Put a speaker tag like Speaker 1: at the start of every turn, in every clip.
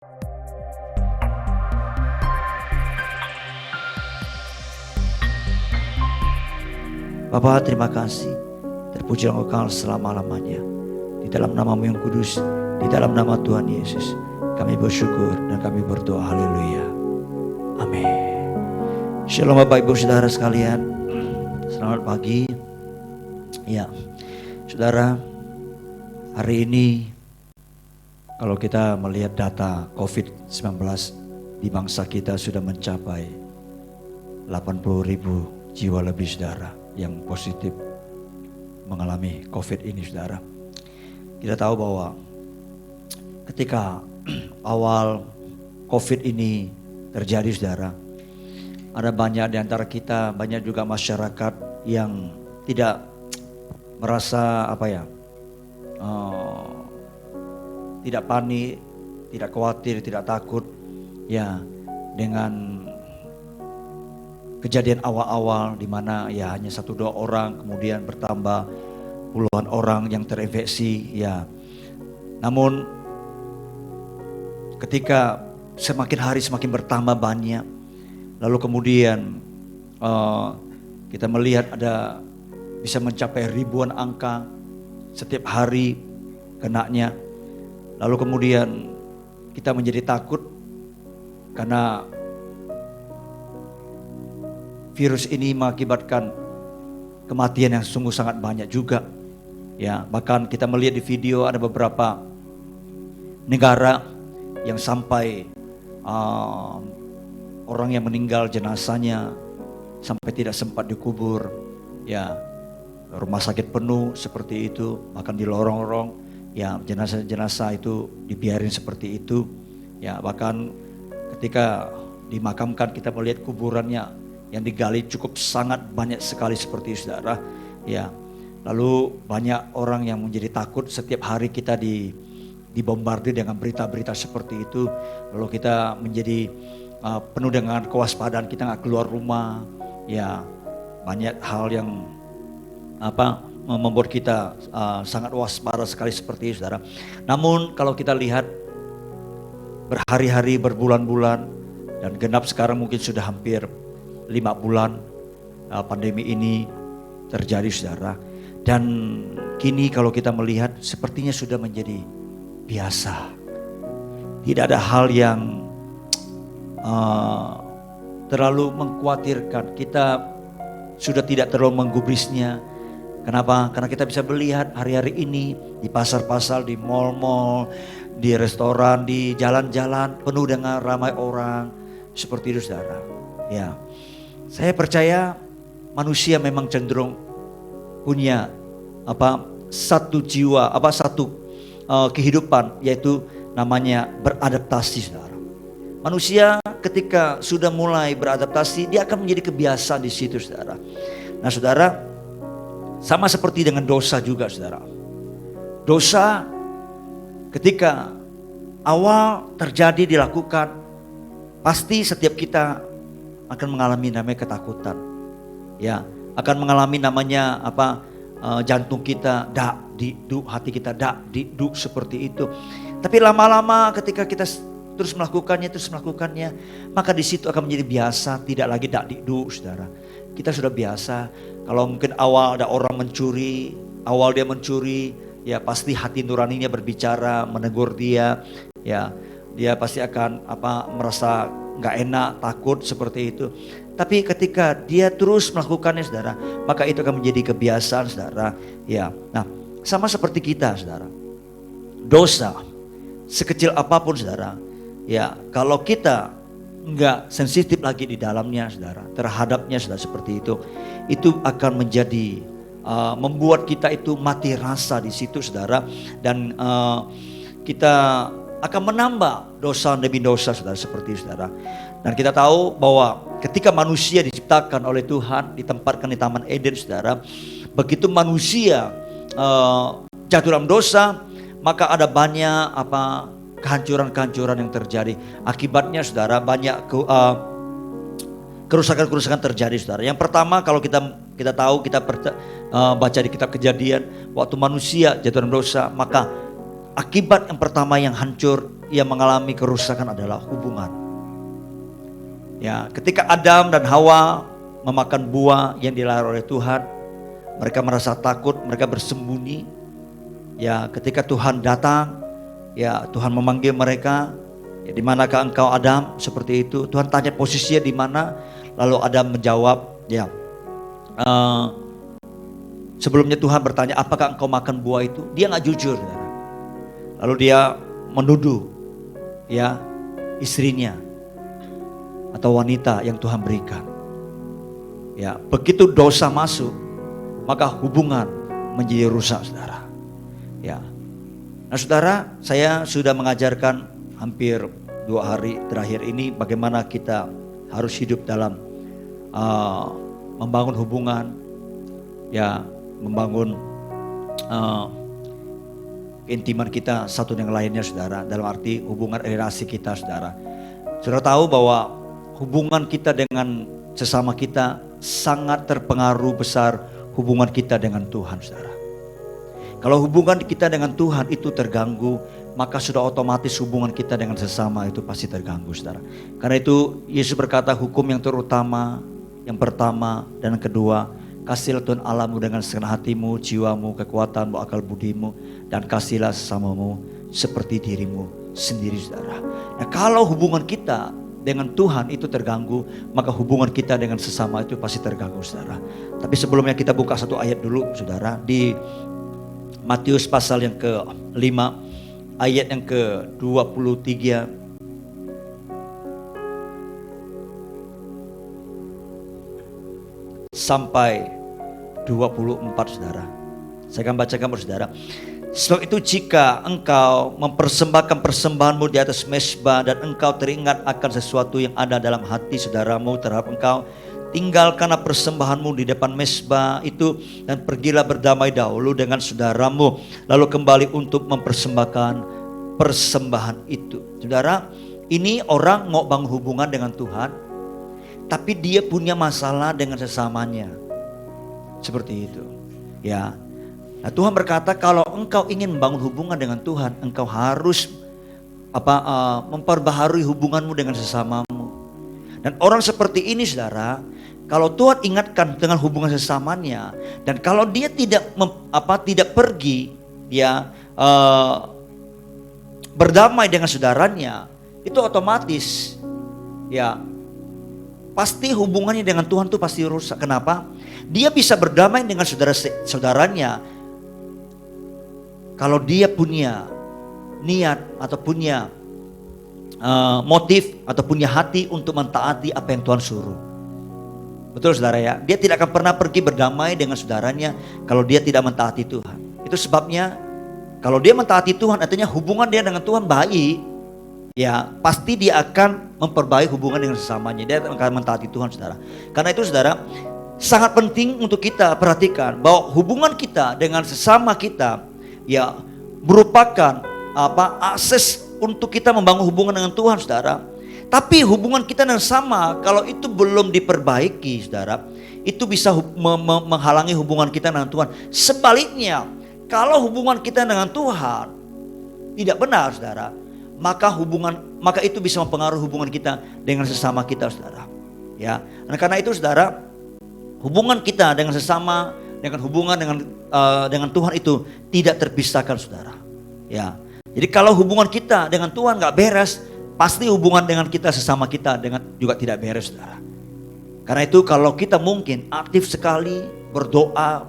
Speaker 1: Bapa, terima kasih. Terpuji Engkau selama-lamanya. Di dalam nama-Mu yang kudus, di dalam nama Tuhan Yesus, kami bersyukur dan kami berdoa. Haleluya. Amin. Shalom Bapak Ibu Saudara sekalian. Selamat pagi. Ya, Saudara, hari ini kalau kita melihat data COVID-19 di bangsa kita sudah mencapai 80.000 jiwa lebih, Saudara, yang positif mengalami COVID ini, Saudara. Kita tahu bahwa ketika awal COVID ini terjadi, Saudara, ada banyak di antara kita, banyak juga masyarakat yang tidak merasa tidak panik, tidak khawatir, tidak takut ya dengan kejadian awal-awal di mana ya hanya 1-2 orang, kemudian bertambah puluhan orang yang terinfeksi ya. Namun ketika semakin hari semakin bertambah banyak, lalu kemudian kita melihat ada bisa mencapai ribuan angka setiap hari kenanya. Lalu kemudian kita menjadi takut karena virus ini mengakibatkan kematian yang sungguh sangat banyak juga. Ya, bahkan kita melihat di video ada beberapa negara yang sampai orang yang meninggal jenazahnya sampai tidak sempat dikubur. Ya, rumah sakit penuh seperti itu, bahkan di lorong-lorong ya jenazah-jenazah itu dibiarin seperti itu. Ya, bahkan ketika dimakamkan kita melihat kuburannya yang digali cukup sangat banyak sekali seperti itu, Saudara. Ya, lalu banyak orang yang menjadi takut setiap hari kita dibombardir dengan berita-berita seperti itu. Lalu kita menjadi penuh dengan kewaspadaan, kita nggak keluar rumah. Ya, banyak hal yang membuat kita sangat waspada sekali seperti itu, Saudara. Namun kalau kita lihat berhari-hari, berbulan-bulan, dan genap sekarang mungkin sudah hampir 5 bulan pandemi ini terjadi, Saudara. Dan kini kalau kita melihat sepertinya sudah menjadi biasa. Tidak ada hal yang terlalu mengkhawatirkan. Kita sudah tidak terlalu menggubrisnya. Kenapa? Karena kita bisa melihat hari-hari ini di pasar-pasar, di mal-mal, di restoran, di jalan-jalan penuh dengan ramai orang. Seperti itu, Saudara. Ya. Saya percaya manusia memang cenderung punya satu jiwa, satu kehidupan, yaitu namanya beradaptasi, Saudara. Manusia ketika sudah mulai beradaptasi, dia akan menjadi kebiasaan di situ, Saudara. Nah, Saudara, sama seperti dengan dosa juga, Saudara. Dosa ketika awal terjadi dilakukan, pasti setiap kita akan mengalami namanya ketakutan, ya, akan mengalami namanya jantung kita dak diduk, hati kita dak diduk seperti itu. Tapi lama-lama ketika kita terus melakukannya, maka di situ akan menjadi biasa, tidak lagi dak diduk, Saudara. Kita sudah biasa. Kalau mungkin awal ada orang mencuri, dia mencuri, ya pasti hati nuraninya berbicara, menegur dia, ya. Dia pasti akan merasa nggak enak, takut seperti itu. Tapi ketika dia terus melakukannya, Saudara, maka itu akan menjadi kebiasaan, Saudara. Ya, nah sama seperti kita, Saudara. Dosa sekecil apapun, Saudara, ya kalau kita nggak sensitif lagi di dalamnya, Saudara, terhadapnya, Saudara, seperti itu akan menjadi membuat kita itu mati rasa di situ, Saudara, dan kita akan menambah dosa demi dosa, Saudara, seperti itu, Saudara. Dan kita tahu bahwa ketika manusia diciptakan oleh Tuhan, ditempatkan di Taman Eden, Saudara, begitu manusia jatuh dalam dosa, maka ada banyak kehancuran-kehancuran yang terjadi. Akibatnya, Saudara, banyak kerusakan-kerusakan terjadi, Saudara. Yang pertama, kalau kita tahu, kita baca di kitab Kejadian, waktu manusia jatuh dalam dosa, maka akibat yang pertama yang hancur yang mengalami kerusakan adalah hubungan. Ya, ketika Adam dan Hawa memakan buah yang dilarang oleh Tuhan, mereka merasa takut, mereka bersembunyi. Ya, ketika Tuhan datang, ya Tuhan memanggil mereka, ya, di manakah engkau Adam? Seperti itu. Tuhan tanya posisinya di mana, lalu Adam menjawab, ya, sebelumnya Tuhan bertanya, apakah engkau makan buah itu? Dia nggak jujur. Lalu dia menuduh, ya, istrinya atau wanita yang Tuhan berikan. Ya, begitu dosa masuk, maka hubungan menjadi rusak, saudara. Ya, nah saudara, saya sudah mengajarkan hampir 2 hari terakhir ini bagaimana kita harus hidup dalam membangun hubungan, ya, membangun keintiman kita satu dengan lainnya, saudara. Dalam arti hubungan relasi kita, saudara. Saudara tahu bahwa hubungan kita dengan sesama kita sangat terpengaruh besar hubungan kita dengan Tuhan, saudara. Kalau hubungan kita dengan Tuhan itu terganggu, maka sudah otomatis hubungan kita dengan sesama itu pasti terganggu, saudara. Karena itu Yesus berkata, hukum yang terutama, yang pertama dan yang kedua, kasihlah Tuhan Allahmu dengan segenap hatimu, jiwamu, kekuatanmu, akal budimu, dan kasihlah sesamamu seperti dirimu sendiri, saudara. Nah, kalau hubungan kita dengan Tuhan itu terganggu, maka hubungan kita dengan sesama itu pasti terganggu, saudara. Tapi sebelumnya kita buka satu ayat dulu, saudara, di Matius pasal yang ke-5 ayat yang ke-23 sampai 24, saudara. Saya akan bacakan buat saudara. Sebab itu jika engkau mempersembahkan persembahanmu di atas mezbah dan engkau teringat akan sesuatu yang ada dalam hati saudaramu terhadap engkau, tinggalkanlah persembahanmu di depan mezbah itu dan pergilah berdamai dahulu dengan saudaramu, lalu kembali untuk mempersembahkan persembahan itu. Saudara, ini orang mau bangun hubungan dengan Tuhan, tapi dia punya masalah dengan sesamanya. Seperti itu. Ya. Nah, Tuhan berkata kalau engkau ingin membangun hubungan dengan Tuhan, engkau harus memperbaharui hubunganmu dengan sesamamu. Dan orang seperti ini, saudara, kalau Tuhan ingatkan dengan hubungan sesamanya, dan kalau dia tidak pergi, ya, berdamai dengan saudaranya, itu otomatis, ya, pasti hubungannya dengan Tuhan itu pasti rusak. Kenapa? Dia bisa berdamai dengan saudaranya kalau dia punya niat atau punya motif atau punya hati untuk mentaati apa yang Tuhan suruh. Betul, saudara, ya. Dia tidak akan pernah pergi berdamai dengan saudaranya kalau dia tidak mentaati Tuhan. Itu sebabnya kalau dia mentaati Tuhan, artinya hubungan dia dengan Tuhan baik, ya, pasti dia akan memperbaiki hubungan dengan sesamanya. Dia akan mentaati Tuhan, saudara. Karena itu, saudara, sangat penting untuk kita perhatikan bahwa hubungan kita dengan sesama kita, ya, merupakan akses untuk kita membangun hubungan dengan Tuhan, saudara. Tapi hubungan kita dengan sama, kalau itu belum diperbaiki, saudara, itu bisa menghalangi hubungan kita dengan Tuhan. Sebaliknya, kalau hubungan kita dengan Tuhan tidak benar, saudara, maka itu bisa mempengaruhi hubungan kita dengan sesama kita, saudara. Ya, nah, karena itu, saudara, hubungan kita dengan sesama, dengan hubungan dengan Tuhan itu tidak terpisahkan, saudara. Ya, jadi kalau hubungan kita dengan Tuhan nggak beres, pasti hubungan dengan kita sesama kita juga tidak beres, saudara. Karena itu kalau kita mungkin aktif sekali berdoa,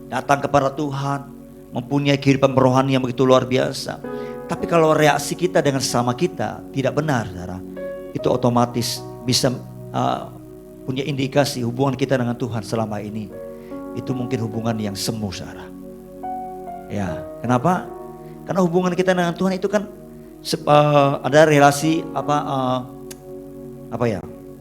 Speaker 1: datang kepada Tuhan, mempunyai kehidupan rohani yang begitu luar biasa, tapi kalau reaksi kita dengan sesama kita tidak benar, saudara, itu otomatis bisa punya indikasi hubungan kita dengan Tuhan selama ini itu mungkin hubungan yang semu, saudara. Ya, kenapa? Karena hubungan kita dengan Tuhan itu kan ada relasi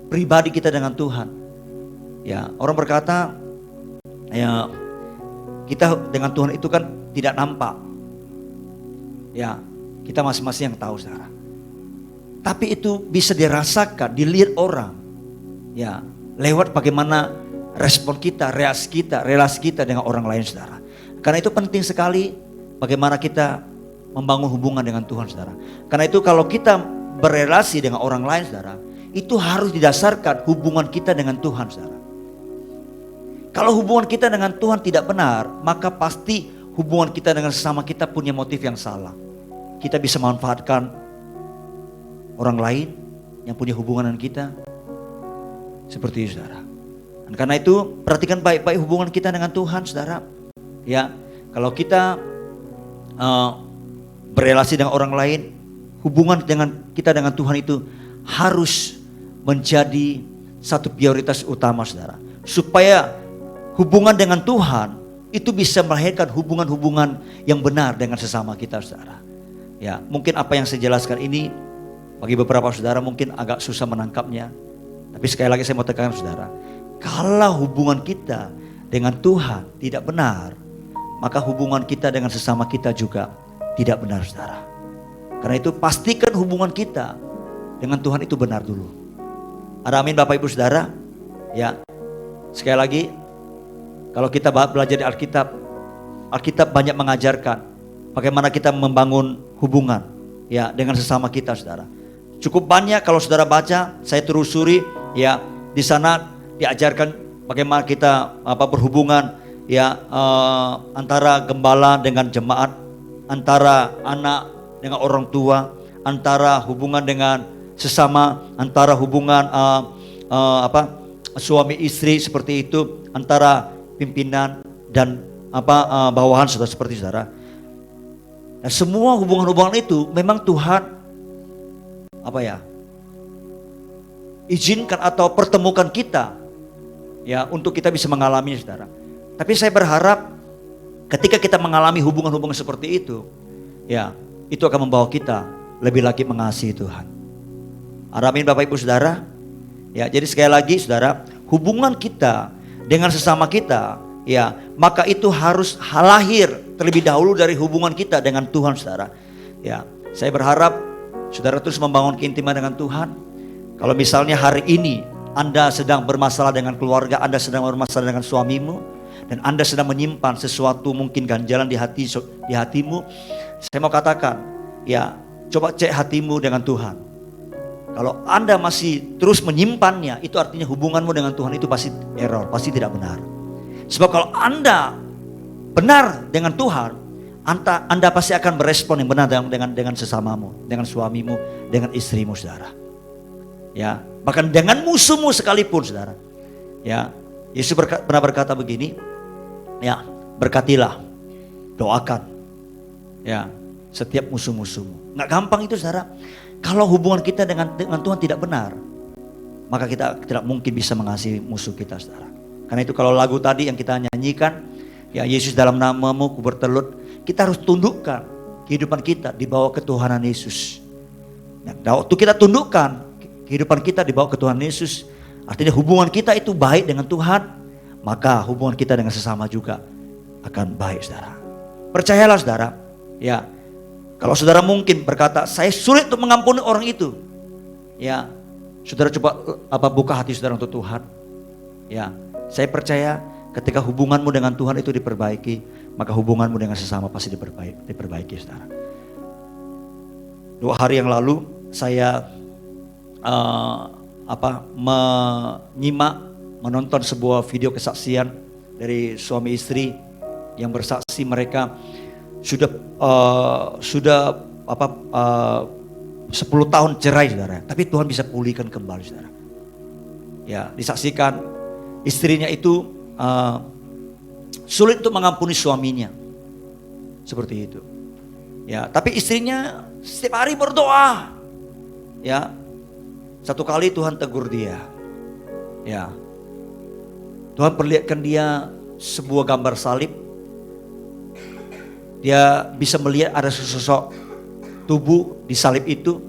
Speaker 1: pribadi kita dengan Tuhan. Ya, orang berkata, ya, kita dengan Tuhan itu kan tidak nampak. Ya, kita masing-masing yang tahu, saudara. Tapi itu bisa dirasakan, dilihat orang. Ya, lewat bagaimana respon kita, reaksi kita, relasi kita dengan orang lain, saudara. Karena itu penting sekali bagaimana kita membangun hubungan dengan Tuhan, saudara. Karena itu kalau kita berrelasi dengan orang lain, saudara, itu harus didasarkan hubungan kita dengan Tuhan, saudara. Kalau hubungan kita dengan Tuhan tidak benar, maka pasti hubungan kita dengan sesama kita punya motif yang salah. Kita bisa memanfaatkan orang lain yang punya hubungan dengan kita. Seperti itu, saudara. Dan karena itu perhatikan baik-baik hubungan kita dengan Tuhan, saudara. Ya, kalau kita berrelasi dengan orang lain, hubungan dengan kita dengan Tuhan itu harus menjadi satu prioritas utama, saudara. Supaya hubungan dengan Tuhan itu bisa melahirkan hubungan-hubungan yang benar dengan sesama kita, saudara. Ya, mungkin apa yang saya jelaskan ini bagi beberapa saudara mungkin agak susah menangkapnya. Tapi sekali lagi saya mau tekankan, saudara, kalau hubungan kita dengan Tuhan tidak benar, maka hubungan kita dengan sesama kita juga tidak benar, saudara. Karena itu pastikan hubungan kita dengan Tuhan itu benar dulu. Ada amin Bapak Ibu Saudara? Ya, sekali lagi, kalau kita belajar di Alkitab, Alkitab banyak mengajarkan bagaimana kita membangun hubungan ya dengan sesama kita, saudara. Cukup banyak kalau saudara baca, saya telusuri ya, di sana diajarkan bagaimana kita berhubungan ya, antara gembala dengan jemaat, antara anak dengan orang tua, antara hubungan dengan sesama, antara hubungan suami istri seperti itu, antara pimpinan dan bawahan, saudara, seperti saudara. Nah, semua hubungan-hubungan itu memang Tuhan izinkan atau pertemukan kita ya untuk kita bisa mengalami, saudara. Tapi saya berharap ketika kita mengalami hubungan-hubungan seperti itu, ya, itu akan membawa kita lebih lagi mengasihi Tuhan. Amin Bapak Ibu Saudara. Ya, jadi sekali lagi, saudara, hubungan kita dengan sesama kita, ya, maka itu harus lahir terlebih dahulu dari hubungan kita dengan Tuhan, saudara. Ya, saya berharap saudara terus membangun keintiman dengan Tuhan. Kalau misalnya hari ini Anda sedang bermasalah dengan keluarga, Anda sedang bermasalah dengan suamimu, dan Anda sedang menyimpan sesuatu mungkin ganjalan di hatimu, saya mau katakan, ya, coba cek hatimu dengan Tuhan. Kalau Anda masih terus menyimpannya, itu artinya hubunganmu dengan Tuhan itu pasti error, pasti tidak benar. Sebab kalau Anda benar dengan Tuhan, Anda pasti akan berespon yang benar dengan sesamamu, dengan suamimu, dengan istrimu, saudara. Ya, bahkan dengan musuhmu sekalipun, saudara. Ya, Yesus pernah berkata begini, ya, berkatilah, doakan, ya, setiap musuh-musuhmu. Nggak gampang itu, saudara. Kalau hubungan kita dengan Tuhan tidak benar, maka kita tidak mungkin bisa mengasihi musuh kita, saudara. Karena itu kalau lagu tadi yang kita nyanyikan, ya, Yesus dalam namamu ku bertelut, kita harus tundukkan kehidupan kita di bawah ketuhanan Yesus. Nah, waktu kita tundukkan kehidupan kita di bawah ketuhanan Yesus, artinya hubungan kita itu baik dengan Tuhan, maka hubungan kita dengan sesama juga akan baik, saudara. Percayalah, saudara, ya. Kalau saudara mungkin berkata, saya sulit untuk mengampuni orang itu, ya, saudara coba buka hati saudara untuk Tuhan. Ya, saya percaya ketika hubunganmu dengan Tuhan itu diperbaiki, maka hubunganmu dengan sesama pasti diperbaiki, saudara. 2 hari yang lalu saya menonton sebuah video kesaksian dari suami istri yang bersaksi mereka sudah 10 tahun cerai, saudara. Tapi Tuhan bisa pulihkan kembali, saudara. Ya, disaksikan istrinya itu sulit untuk mengampuni suaminya, seperti itu. Ya, tapi istrinya setiap hari berdoa. Ya, satu kali Tuhan tegur dia. Ya, Tuhan perlihatkan dia sebuah gambar salib. Dia bisa melihat ada sesosok tubuh di salib itu.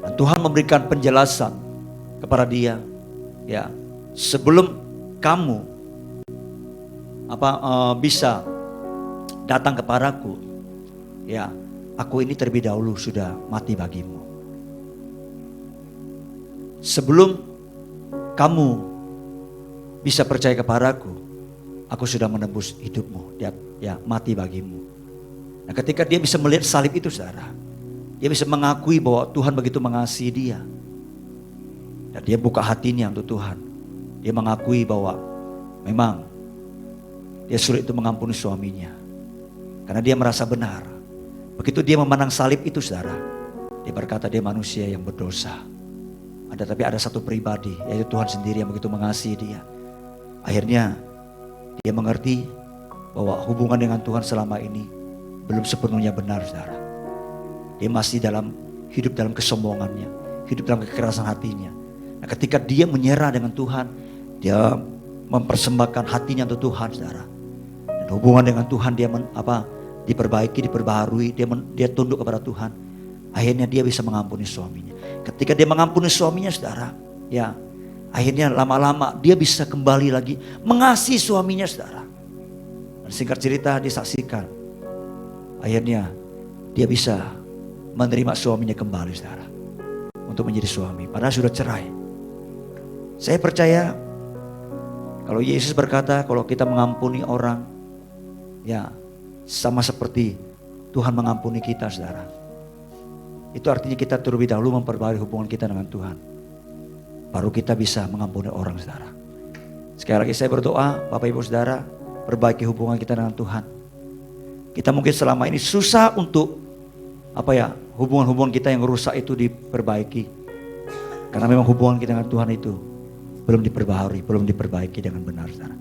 Speaker 1: Dan Tuhan memberikan penjelasan kepada dia. Ya, sebelum kamu bisa datang kepadaku, ya, aku ini terlebih dahulu sudah mati bagimu. Sebelum kamu bisa percaya kepadaku, aku sudah menebus hidupmu, ya, mati bagimu. Nah, ketika dia bisa melihat salib itu saudara, dia bisa mengakui bahwa Tuhan begitu mengasihi dia. Dan dia buka hatinya untuk Tuhan. Dia mengakui bahwa memang dia sulit itu mengampuni suaminya. Karena dia merasa benar. Begitu dia memandang salib itu saudara, dia berkata dia manusia yang berdosa. Tapi ada satu pribadi, yaitu Tuhan sendiri yang begitu mengasihi dia. Akhirnya dia mengerti bahwa hubungan dengan Tuhan selama ini belum sepenuhnya benar saudara. Dia masih hidup dalam kesombongannya, hidup dalam kekerasan hatinya. Nah, ketika dia menyerah dengan Tuhan, dia mempersembahkan hatinya untuk Tuhan saudara. Dan hubungan dengan Tuhan dia diperbaiki, diperbaharui, dia tunduk kepada Tuhan. Akhirnya dia bisa mengampuni suaminya. Ketika dia mengampuni suaminya saudara, ya akhirnya lama-lama dia bisa kembali lagi mengasihi suaminya saudara. Dan singkat cerita disaksikan, akhirnya dia bisa menerima suaminya kembali saudara, untuk menjadi suami. Padahal sudah cerai. Saya percaya kalau Yesus berkata kalau kita mengampuni orang, ya sama seperti Tuhan mengampuni kita saudara. Itu artinya kita terlebih dahulu memperbarui hubungan kita dengan Tuhan. Baru kita bisa mengampuni orang saudara. Sekali lagi saya berdoa Bapak Ibu Saudara, perbaiki hubungan kita dengan Tuhan. Kita mungkin selama ini susah untuk hubungan-hubungan kita yang rusak itu diperbaiki. Karena memang hubungan kita dengan Tuhan itu belum diperbaharui, belum diperbaiki dengan benar saudara.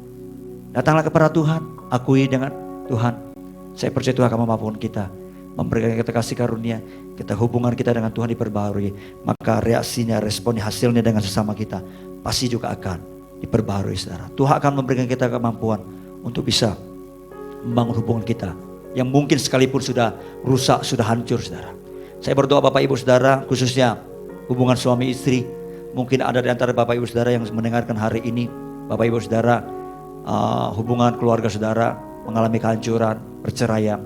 Speaker 1: Datanglah kepada Tuhan, akui dengan Tuhan. Saya percaya Tuhan akan memampukan kita, memberikan kita kasih karunia, kita hubungan kita dengan Tuhan diperbaharui, maka reaksinya, responnya, hasilnya dengan sesama kita pasti juga akan diperbaharui saudara. Tuhan akan memberikan kita kemampuan untuk bisa membangun hubungan kita yang mungkin sekalipun sudah rusak, sudah hancur saudara. Saya berdoa Bapak Ibu Saudara, khususnya hubungan suami istri. Mungkin ada di antara Bapak Ibu Saudara yang mendengarkan hari ini, Bapak Ibu Saudara, hubungan keluarga saudara mengalami kehancuran, perceraian.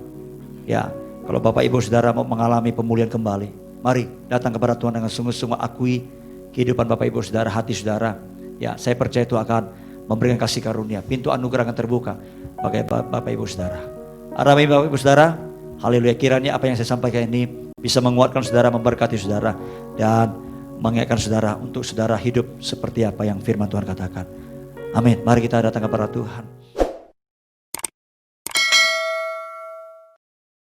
Speaker 1: Ya, kalau Bapak Ibu Saudara mau mengalami pemulihan kembali, mari datang kepada Tuhan dengan sungguh-sungguh, akui kehidupan Bapak Ibu Saudara, hati saudara. Ya, saya percaya Tuhan akan memberikan kasih karunia, pintu anugerah akan terbuka bagi Bapak Ibu Saudara. Amin Bapak Ibu Saudara, haleluya. Kiranya apa yang saya sampaikan ini bisa menguatkan saudara, memberkati saudara, dan mengingatkan saudara untuk saudara hidup seperti apa yang firman Tuhan katakan. Amin. Mari kita datang kepada Tuhan.